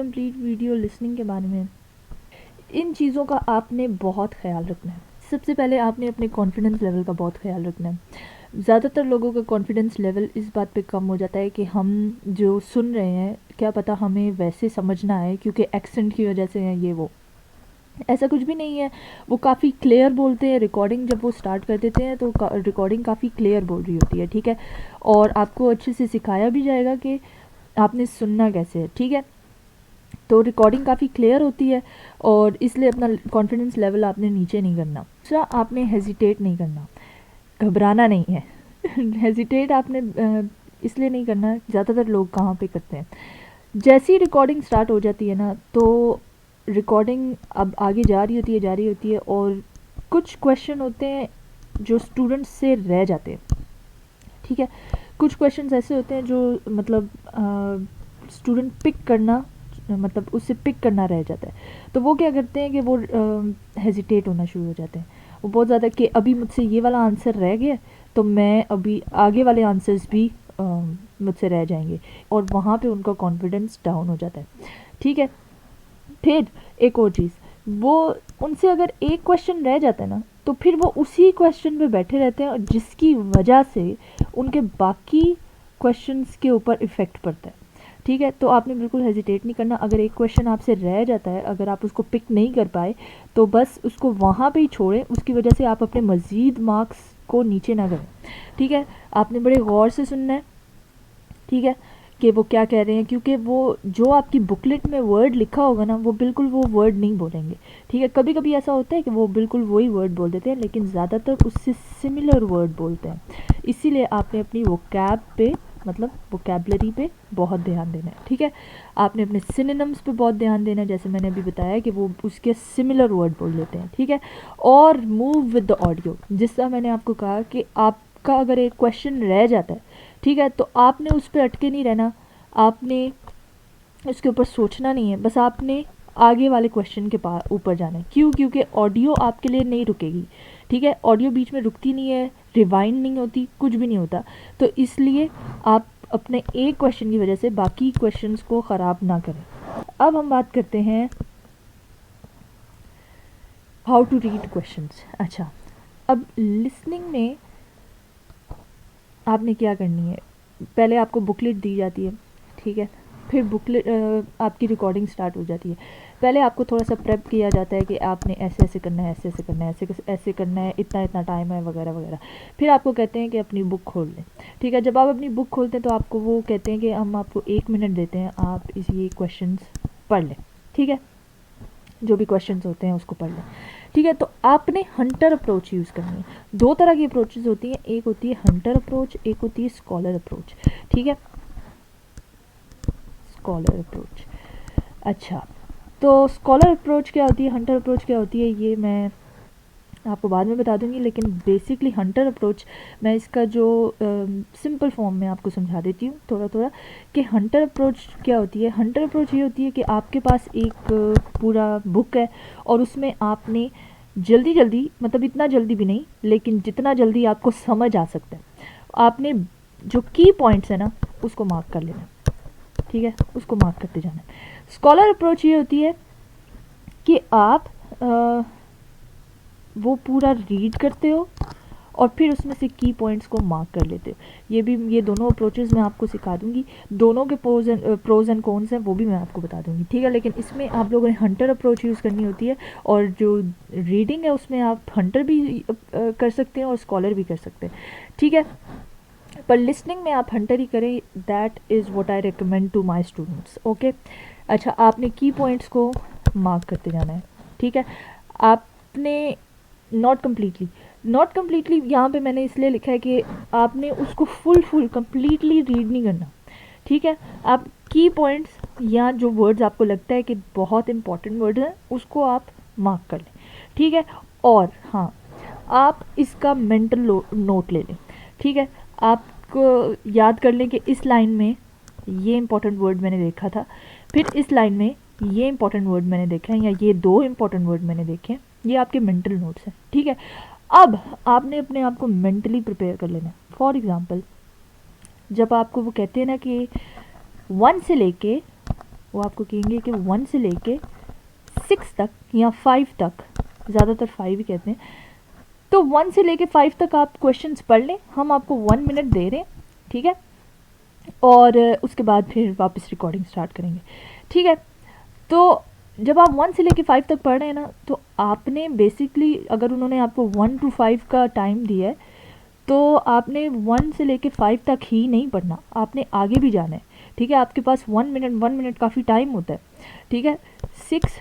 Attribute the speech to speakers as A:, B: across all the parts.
A: Complete video listening के बारे में, इन चीज़ों का आपने बहुत ख्याल रखना है। सबसे पहले आपने अपने कॉन्फिडेंस लेवल का बहुत ख्याल रखना है। ज़्यादातर लोगों का कॉन्फिडेंस लेवल इस बात पे कम हो जाता है कि हम जो सुन रहे हैं क्या पता हमें वैसे समझना है क्योंकि एक्सेंट की वजह से है ये वो। ऐसा कुछ भी नहीं है, वो काफ़ी क्लियर बोलते हैं। रिकॉर्डिंग जब वो स्टार्ट कर देते हैं तो रिकॉर्डिंग काफ़ी क्लियर बोल रही होती है, ठीक है। और आपको अच्छे से सिखाया भी जाएगा कि आपने सुनना कैसे है, ठीक है। तो रिकॉर्डिंग काफ़ी क्लियर होती है और इसलिए अपना कॉन्फिडेंस लेवल आपने नीचे नहीं करना। दूसरा, आपने हेजिटेट नहीं करना, घबराना नहीं है। हेजिटेट आपने इसलिए नहीं करना, ज़्यादातर लोग कहाँ पे करते हैं, जैसे ही रिकॉर्डिंग स्टार्ट हो जाती है ना तो रिकॉर्डिंग अब आगे जा रही होती है और कुछ क्वेश्चन होते हैं जो स्टूडेंट्स से रह जाते हैं, ठीक है। कुछ क्वेश्चंस ऐसे होते हैं जो मतलब स्टूडेंट पिक करना, मतलब उससे पिक करना रह जाता है। तो वो क्या करते हैं कि वो हेजिटेट होना शुरू हो जाते हैं। वो बहुत ज़्यादा कि अभी मुझसे ये वाला आंसर रह गया तो मैं अभी आगे वाले आंसर्स भी मुझसे रह जाएंगे और वहाँ पे उनका कॉन्फिडेंस डाउन हो जाता है, ठीक है। फिर एक और चीज़, वो उनसे अगर एक क्वेश्चन रह जाता है ना तो फिर वो उसी क्वेश्चन पे बैठे रहते हैं और जिसकी वजह से उनके बाकी क्वेश्चंस के ऊपर इफ़ेक्ट पड़ता है, ठीक है। तो आपने बिल्कुल हेजिटेट नहीं करना। अगर एक क्वेश्चन आपसे रह जाता है, अगर आप उसको पिक नहीं कर पाए तो बस उसको वहाँ पे ही छोड़ें, उसकी वजह से आप अपने मज़ीद मार्क्स को नीचे ना करें, ठीक है। आपने बड़े गौर से सुनना है, ठीक है, कि वो क्या कह रहे हैं, क्योंकि वो जो आपकी बुकलेट में वर्ड लिखा होगा ना वो बिल्कुल वो वर्ड नहीं बोलेंगे, ठीक है। कभी कभी ऐसा होता है कि वो बिल्कुल वही वर्ड बोल देते हैं लेकिन ज़्यादातर उससे सिमिलर वर्ड बोलते हैं। इसीलिए आपने अपनी वोकैब पे, मतलब वोकैबलरी पे बहुत ध्यान देना है, ठीक है। आपने अपने सिनोनिम्स पे बहुत ध्यान देना है, जैसे मैंने अभी बताया कि वो उसके सिमिलर वर्ड बोल देते हैं, ठीक है। और मूव विद द ऑडियो, जिस तरह मैंने आपको कहा कि आपका अगर एक क्वेश्चन रह जाता है, ठीक है, तो आपने उस पर अटके नहीं रहना, आपने उसके ऊपर सोचना नहीं है, बस आपने आगे वाले क्वेश्चन के पास ऊपर जाना है। क्यों? क्योंकि ऑडियो आपके लिए नहीं रुकेगी, ठीक है। ऑडियो बीच में रुकती नहीं है, रिवाइंड नहीं होती, कुछ भी नहीं होता। तो इसलिए आप अपने एक क्वेश्चन की वजह से बाकी क्वेश्चंस को ख़राब ना करें। अब हम बात करते हैं हाउ टू रीड क्वेश्चंस। अच्छा, अब लिसनिंग में आपने क्या करनी है, पहले आपको बुकलेट दी जाती है, ठीक है। फिर बुकलेट आपकी रिकॉर्डिंग स्टार्ट हो जाती है। पहले आपको थोड़ा सा प्रेप किया जाता है कि आपने ऐसे ऐसे करना है, ऐसे ऐसे करना है, ऐसे ऐसे करना है, इतना इतना टाइम है, वगैरह वगैरह। फिर आपको कहते हैं कि अपनी बुक खोल लें, ठीक है। जब आप अपनी बुक खोलते हैं तो आपको वो कहते हैं कि हम आपको 1 मिनट देते हैं, आप ये क्वेश्चंस पढ़ लें, ठीक है। जो भी क्वेश्चंस होते हैं उसको पढ़ लें, ठीक है। तो आपने हंटर अप्रोच यूज़ करनी है। दो तरह की अप्रोचेज होती हैं, एक होती है हंटर अप्रोच, एक होती है स्कॉलर अप्रोच, ठीक है। स्कॉलर अप्रोच, अच्छा, तो स्कॉलर अप्रोच क्या होती है, हंटर अप्रोच क्या होती है, ये मैं आपको बाद में बता दूंगी। लेकिन बेसिकली हंटर अप्रोच, मैं इसका जो सिंपल फॉर्म में आपको समझा देती हूँ थोड़ा थोड़ा, कि हंटर अप्रोच क्या होती है। हंटर अप्रोच ये होती है कि आपके पास एक पूरा बुक है और उसमें आपने जल्दी जल्दी, मतलब इतना जल्दी भी नहीं लेकिन जितना जल्दी आपको समझ आ सकता है, आपने जो की पॉइंट्स है ना उसको मार्क कर लेना, ठीक है, उसको मार्क करते जाना। स्कॉलर अप्रोच ये होती है कि आप वो पूरा रीड करते हो और फिर उसमें से की पॉइंट्स को मार्क कर लेते हो। ये दोनों अप्रोचेज़ मैं आपको सिखा दूंगी, दोनों के प्रोज एंड कॉन्स हैं वो भी मैं आपको बता दूंगी, ठीक है। लेकिन इसमें आप लोगों ने हंटर अप्रोच यूज़ करनी होती है और जो रीडिंग है उसमें आप हंटर भी कर सकते हैं और स्कॉलर भी कर सकते हैं, ठीक है। पर लिसनिंग में आप हंटर ही करें, that is what I recommend to my students, okay. अच्छा, आपने की पॉइंट्स को मार्क करते जाना है, ठीक है। आपने नॉट कम्प्लीटली यहाँ पे मैंने इसलिए लिखा है कि आपने उसको फुल कम्प्लीटली रीड नहीं करना, ठीक है। आप की पॉइंट्स या जो वर्ड्स आपको लगता है कि बहुत इंपॉर्टेंट वर्ड्स हैं उसको आप मार्क कर लें, ठीक है। और हाँ, आप इसका मेंटल नोट ले लें, ठीक है। आपको याद कर लें कि इस लाइन में ये इंपॉर्टेंट वर्ड मैंने देखा था, फिर इस लाइन में ये इंपॉर्टेंट वर्ड मैंने देखा है, या ये दो इंपॉर्टेंट वर्ड मैंने देखे हैं, ये आपके मेंटल नोट्स हैं, ठीक है। अब आपने अपने आप को मेंटली प्रिपेयर कर लेना है। फॉर एग्जांपल, जब आपको वो कहते हैं ना कि 1 से लेके वो आपको कहेंगे कि 1 से लेके 6 तक या 5 तक, ज़्यादातर 5 ही कहते हैं, तो 1 से लेके 5 तक आप क्वेश्चंस पढ़ लें, हम आपको 1 मिनट दे रहे हैं, ठीक है, और उसके बाद फिर वापस रिकॉर्डिंग स्टार्ट करेंगे, ठीक है। तो जब आप 1 से लेके 5 तक पढ़ रहे हैं ना, तो आपने बेसिकली, अगर उन्होंने आपको 1 to 5 का टाइम दिया है, तो आपने 1 से लेके 5 तक ही नहीं पढ़ना, आपने आगे भी जाना है, ठीक है। आपके पास 1 मिनट काफ़ी टाइम होता है, ठीक है। 6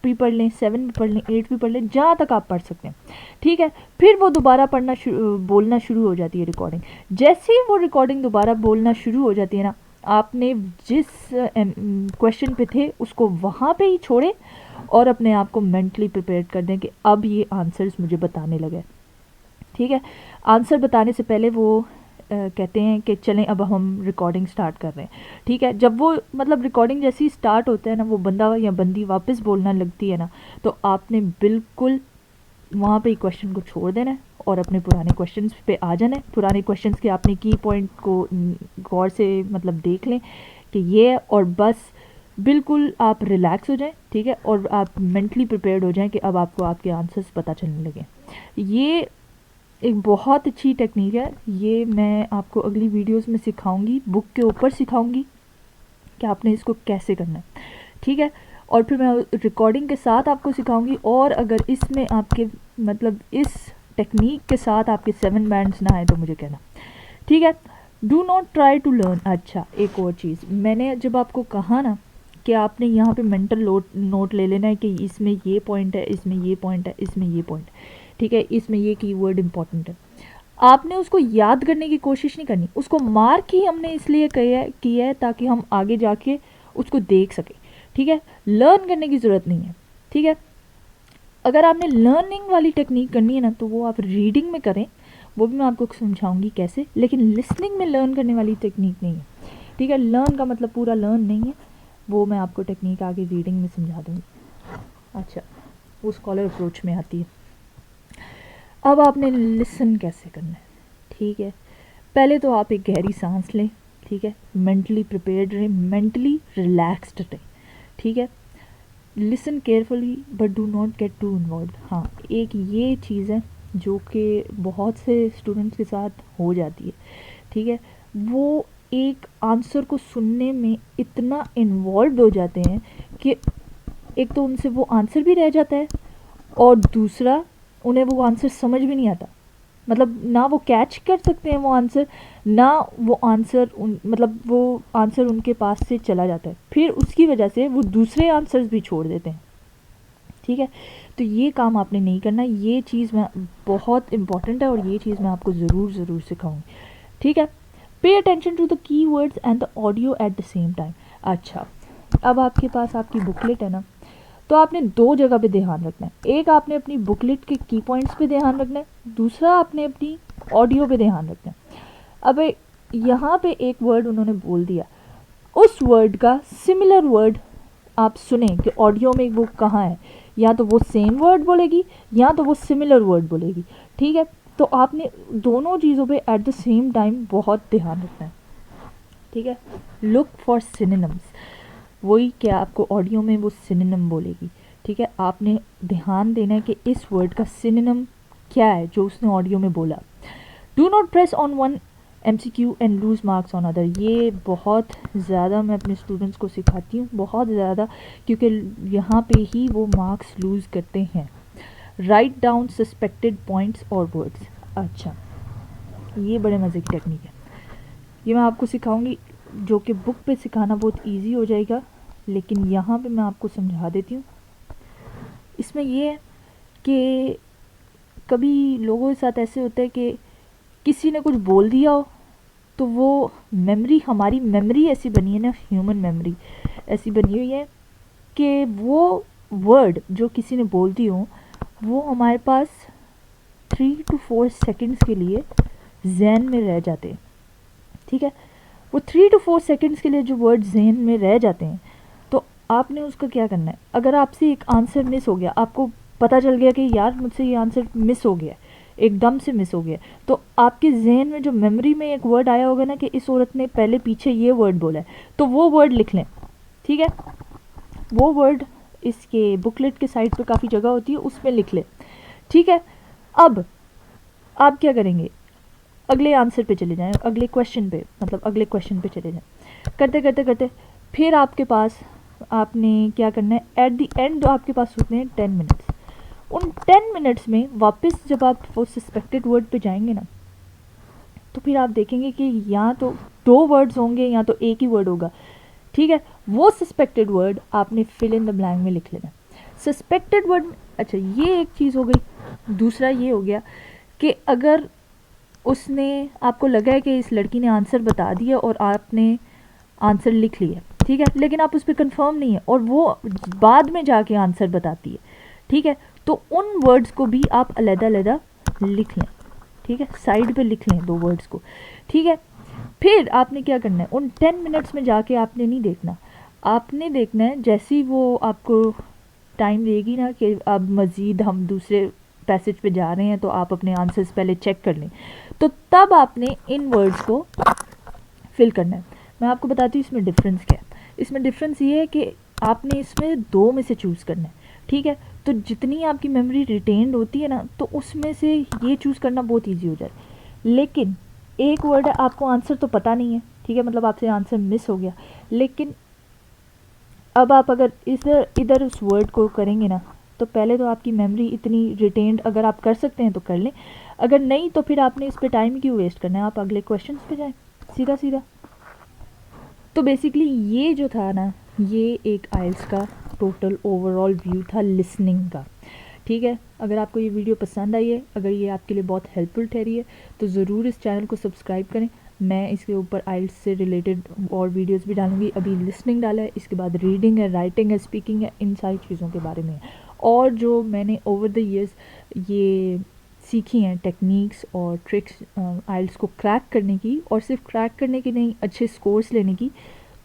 A: भी पढ़ लें, 7 भी पढ़ लें, 8 भी पढ़ लें, जहाँ तक आप पढ़ सकते हैं, ठीक है। फिर वो दोबारा बोलना शुरू हो जाती है रिकॉर्डिंग। जैसे ही वो रिकॉर्डिंग दोबारा बोलना शुरू हो जाती है ना, आपने जिस क्वेश्चन पे थे उसको वहाँ पे ही छोड़े और अपने आप को मेंटली प्रिपेयर कर दें कि अब ये आंसर्स मुझे बताने लगे, ठीक है। आंसर बताने से पहले वो कहते हैं कि चलें अब हम रिकॉर्डिंग स्टार्ट कर रहे हैं, ठीक है। जब वो मतलब रिकॉर्डिंग जैसी स्टार्ट होता है ना, वो बंदा या बंदी वापस बोलना लगती है ना, तो आपने बिल्कुल वहाँ पे क्वेश्चन को छोड़ देना है और अपने पुराने क्वेश्चंस पे आ जाना है। पुराने क्वेश्चंस के आपने की पॉइंट को गौर से मतलब देख लें कि ये, और बस बिल्कुल आप रिलैक्स हो जाएं, ठीक है, और आप मेंटली प्रिपेयर्ड हो जाएं कि अब आपको आपके आंसर्स पता चलने लगे। ये एक बहुत अच्छी टेक्निक है, ये मैं आपको अगली वीडियोस में सिखाऊंगी, बुक के ऊपर सिखाऊंगी कि आपने इसको कैसे करना है, ठीक है। और फिर मैं रिकॉर्डिंग के साथ आपको सिखाऊंगी, और अगर इसमें आपके मतलब इस टेक्निक के साथ आपके 7 बैंड्स ना आए तो मुझे कहना, ठीक है। Do not try to learn. अच्छा, एक और चीज़, मैंने जब आपको कहा ना कि आपने यहाँ पे मेंटल नोट ले लेना है कि इसमें ये पॉइंट है, इसमें ये पॉइंट है, इसमें ये पॉइंट, ठीक है, इसमें ये कीवर्ड इंपॉर्टेंट है, आपने उसको याद करने की कोशिश नहीं करनी। उसको मार्क ही हमने इसलिए किया है ताकि हम आगे जाके उसको देख सकें, ठीक है। लर्न करने की ज़रूरत नहीं है, ठीक है। अगर आपने लर्निंग वाली टेक्निक करनी है ना, तो वो आप रीडिंग में करें, वो भी मैं आपको समझाऊंगी कैसे, लेकिन लिसनिंग में लर्न करने वाली टेक्निक नहीं है, ठीक है। लर्न का मतलब पूरा लर्न नहीं है, वो मैं आपको टेक्निक आगे रीडिंग में समझा दूँगी। अच्छा, वो स्कॉलर अप्रोच में आती है। अब आपने लिसन कैसे करना है, ठीक है। पहले तो आप एक गहरी सांस लें, ठीक है, मेंटली प्रिपेयर्ड रहें, मेंटली रिलैक्स्ड रहें, ठीक है। Listen carefully but do not get to involve. हाँ, एक ये चीज़ है जो कि बहुत से स्टूडेंट्स के साथ हो जाती है, ठीक है। वो एक आंसर को सुनने में इतना इन्वॉल्व हो जाते हैं कि एक तो उनसे वो आंसर भी रह जाता है, और दूसरा उन्हें वो आंसर समझ भी नहीं आता, मतलब ना वो कैच कर सकते हैं वो आंसर, ना वो आंसर मतलब वो आंसर उनके पास से चला जाता है, फिर उसकी वजह से वो दूसरे आंसर्स भी छोड़ देते हैं, ठीक है। तो ये काम आपने नहीं करना, ये चीज़ मैं बहुत इंपॉर्टेंट है और ये चीज़ मैं आपको ज़रूर सिखाऊंगी, ठीक है। Pay attention to the key words and the audio at the same time. अच्छा, अब आपके पास आपकी बुकलेट है ना, तो आपने 2 जगह पे ध्यान रखना है। एक आपने अपनी बुकलेट के की पॉइंट्स पे ध्यान रखना है, दूसरा आपने अपनी ऑडियो पे ध्यान रखना है। अब यहाँ पे एक वर्ड उन्होंने बोल दिया, उस वर्ड का सिमिलर वर्ड आप सुने कि ऑडियो में वो कहाँ है, या तो वो सेम वर्ड बोलेगी या तो वो सिमिलर वर्ड बोलेगी, ठीक है। तो आपने दोनों चीज़ों पे एट द सेम टाइम बहुत ध्यान रखना है, ठीक है। लुक फॉर सिनोनिम्स, वही क्या आपको ऑडियो में वो सिनोनिम बोलेगी, ठीक है। आपने ध्यान देना है कि इस वर्ड का सिनोनिम क्या है जो उसने ऑडियो में बोला। Do not press on one MCQ and lose marks on other. ये बहुत ज़्यादा मैं अपने स्टूडेंट्स को सिखाती हूँ, बहुत ज़्यादा, क्योंकि यहाँ पे ही वो मार्क्स लूज़ करते हैं। राइट डाउन सस्पेक्टेड पॉइंट्स और वर्ड्स। अच्छा, ये बड़े मज़े की टेक्निक है, ये मैं आपको सिखाऊंगी, जो कि बुक पे सिखाना बहुत इजी हो जाएगा, लेकिन यहाँ पे मैं आपको समझा देती हूँ। इसमें ये है कि कभी लोगों के साथ ऐसे होता है कि किसी ने कुछ बोल दिया हो, तो वो मेमोरी, हमारी मेमोरी ऐसी बनी है ना, ह्यूमन मेमोरी ऐसी बनी हुई है कि वो वर्ड जो किसी ने बोल दी हो, वो हमारे पास 3 to 4 सेकंड्स के लिए जहन में रह जाते हैं, ठीक है। वो 3 to 4 सेकंड्स के लिए जो वर्ड जहन में रह जाते हैं, तो आपने उसका क्या करना है। अगर आपसे एक आंसर मिस हो गया, आपको पता चल गया कि यार मुझसे ये आंसर मिस हो गया, एकदम से मिस हो गया, तो आपके जहन में जो मेमोरी में एक वर्ड आया होगा ना कि इस औरत ने पहले पीछे ये वर्ड बोला है, तो वो वर्ड लिख लें, ठीक है, वो वर्ड इसके बुकलेट के साइड पे काफ़ी जगह होती है, उसमें लिख ले। ठीक है, अब आप क्या करेंगे, अगले आंसर पे चले जाएं, अगले क्वेश्चन पे, मतलब अगले क्वेश्चन पे चले जाएं। करते करते करते फिर आपके पास, आपने क्या करना है, एट द एंड आपके पास होते हैं 10 मिनट्स। उन 10 मिनट्स में वापस जब आप वो सस्पेक्टेड वर्ड पे जाएंगे ना, तो फिर आप देखेंगे कि या तो 2 वर्ड्स होंगे या तो एक ही वर्ड होगा। ठीक है, वो सस्पेक्टेड वर्ड आपने फिल इन द ब्लैंक में लिख लेना। सस्पेक्टेड वर्ड, अच्छा ये एक चीज़ हो गई। दूसरा ये हो गया कि अगर उसने, आपको लगा है कि इस लड़की ने आंसर बता दिया और आपने आंसर लिख लिया, ठीक है, लेकिन आप उस पर कंफर्म नहीं है और वो बाद में जाके आंसर बताती है, ठीक है, तो उन वर्ड्स को भी आप अलग-अलग लिख लें। ठीक है, साइड पे लिख लें 2 वर्ड्स को। ठीक है, फिर आपने क्या करना है, उन 10 मिनट्स में जाके आपने नहीं देखना, आपने देखना है जैसे ही वो आपको टाइम देगी ना कि अब मज़ीद हम दूसरे पैसेज पे जा रहे हैं तो आप अपने आंसर्स पहले चेक कर लें, तो तब आपने इन वर्ड्स को फिल करना है। मैं आपको बताती हूँ इसमें डिफरेंस क्या है। इसमें डिफरेंस ये है कि आपने इसमें 2 में से चूज़ करना है। ठीक है, तो जितनी आपकी मेमोरी रिटेन्ड होती है ना, तो उसमें से ये चूज़ करना बहुत ईजी हो जाए। लेकिन एक वर्ड है, आपको आंसर तो पता नहीं है, ठीक है, मतलब आपसे आंसर मिस हो गया, लेकिन अब आप अगर इधर इधर उस वर्ड को करेंगे ना, तो पहले तो आपकी मेमोरी इतनी रिटेन्ड, अगर आप कर सकते हैं तो कर लें, अगर नहीं तो फिर आपने इस पर टाइम क्यों वेस्ट करना है, आप अगले क्वेश्चन पे जाएं सीधा सीधा। तो बेसिकली ये जो था ना, ये एक आइल्स का टोटल ओवरऑल व्यू था लिसनिंग का। ठीक है, अगर आपको ये वीडियो पसंद आई है, अगर ये आपके लिए बहुत हेल्पफुल ठहरी है, तो ज़रूर इस चैनल को सब्सक्राइब करें। मैं इसके ऊपर आइल्स से रिलेटेड और वीडियोस भी डालूंगी। अभी लिसनिंग डाला है, इसके बाद रीडिंग है, राइटिंग है, स्पीकिंग है, इन सारी चीज़ों के बारे में है। और जो मैंने ओवर द ईयर्स ये सीखी हैं टेक्निक्स और ट्रिक्स आइल्स को क्रैक करने की, और सिर्फ क्रैक करने की नहीं, अच्छे स्कोर्स लेने की,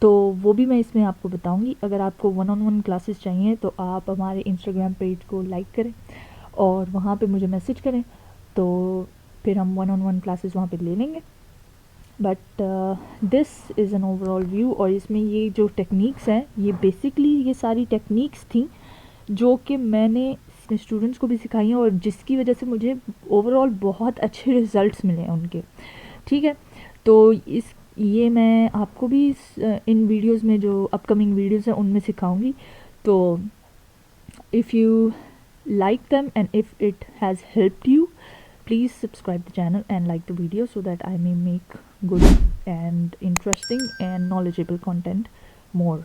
A: तो वो भी मैं इसमें आपको बताऊंगी। अगर आपको 1-on-1 क्लासेस चाहिए तो आप हमारे इंस्टाग्राम पेज को लाइक करें और वहाँ पे मुझे मैसेज करें, तो फिर हम 1-on-1 क्लासेस वहाँ पे ले लेंगे। But this is an overall view, और इसमें ये जो टेक्निक्स हैं, ये बेसिकली ये सारी टेक्निक्स थी जो कि मैंने अपने स्टूडेंट्स को भी सिखाई हैं, और जिसकी वजह से मुझे ओवरऑल बहुत अच्छे रिज़ल्ट्स मिले हैं उनके। ठीक है, तो ये मैं आपको भी इन वीडियोस में, जो अपकमिंग वीडियोस हैं उनमें सिखाऊंगी। तो if you like them and if it has helped you, please subscribe the channel and like the video so that I may make good and interesting and knowledgeable content more.